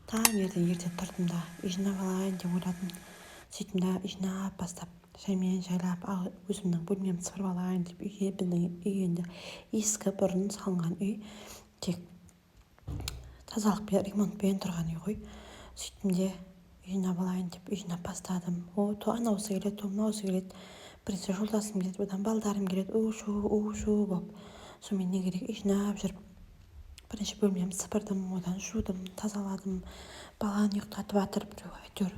Таңертең ерте тұрдым да үй жинап алайын деп ойладым. Сөйттім да үй жинап бастап жаймен жайлап өзімнің бөлмемді сыпырып алайын деп біздің үй енді ескі бұрын салынған үй, тек тазалықпен ремонтпен тұрған үй ғой. Сөйттім де үй жинап алайын деп үй жинап бастадым. То анауысы келеді, то мынауысы келеді. Біресе жолдасым келеді, одан балдарым келеді, у-шу болып. Сонымен не керек, үй жинап жүріп бірінші бөлмемді сыпырдым, одан жудым, тазаладым. Баланы ұйықтатып жатыр біреу, әйтеуір.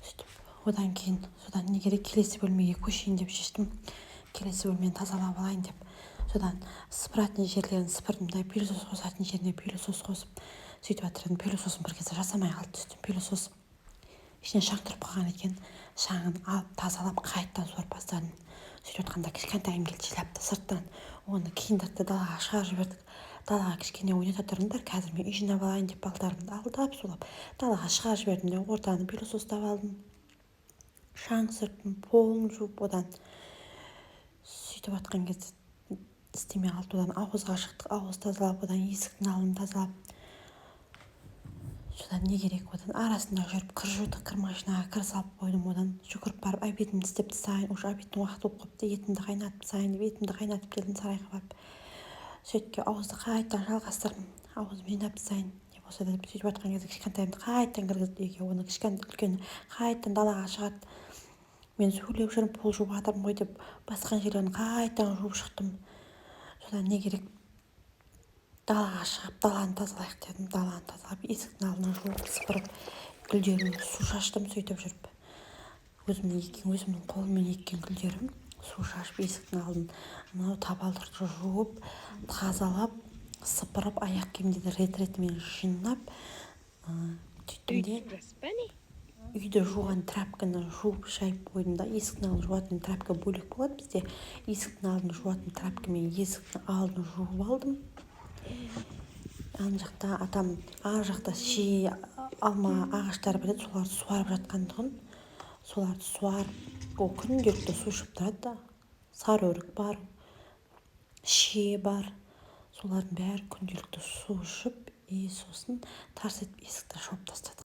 Сөйтіп одан кейін содан не керек, келесі бөлмеге көшейін деп шештім. Келесі бөлмені тазалап алайын деп. Содан сыпыратын жерлерін сыпырдым да пылесос қосатын жеріне пылесос қосып сөйтіп жатыр едім. Пылесосын бір кезде жасамай қалды. Сөйтіп пылесос ішіне шаң тұрып қалған екен. Шаңын алып тазалап қайтадан суарып бастадым. Сөйтіп жатқанда кішкентайым келді, жайлапты сырттан. Оны киіндірді, далаға шығарып жібердік. Далаға кішкене ойната тұрыңдар, қазір мен үй жинап алайын деп балдарымды алдап сулап далаға шығарып жібердім де ортаны пылесостап алдым. Шаң сырттым, полын жуып, одан сөйтіп жатқан кезде істемей қалды. Одан ауызға шықтық, ауыз тазалап, одан есіктің алдын тазалап. Содан не керек, одан арасында жүріп кір жудық, кір машинаға кір салып қойдым. Одан жүгіріп барып обедімді істеп тастайын, уже обедтің уақыты болып қапты, етімді қайнатып тастайын деп етімді қайнатып келдім сарайға барып. Сөйтіп ауызды қайтадан жалғастырдым, ауызымды жинап тастайын не болса да. Сөйтіп жатқан кезде кішкентайымды қайтадан кіргізді үйге, оны үлкені қайтадан далаға шығады. Мен сөйлеп жүріп пол жуып жатырмын ғой деп басқан жерлерін қайтадан жуып шықтым. Содан не керек, далаға шығып даланы тазалайық дедім. Даланы тазалап, есіктің алдын жуып сыпырып, гүлдеріме су шаштым. Сөйтіп жүріп өзімнің қолыммен еккен гүлдерім су шашып, есіктің алдын мынау табалдырықты жуып, тазалап, сыпырып, аяқ киімдерді рет-ретімен жинап, сөйттім де үйді жуған тряпканы жуып шайып қойдым да. Есіктің алдын жуатын тряпка бөлек болады бізде. Есіктің алдын жуатын тряпкамен есіктің алдын жуып алдым. Ана жақта атам ар жақта шие, алма ағаштары бар еді, соларды суарып жатқандығын, соларды суарып, ол күнделікті су ішіп тұрады да. Сарыөрік бар, шие бар, солардың бәрі күнделікті су ішіп, сосын тарс етіп есікті жауып тастадық.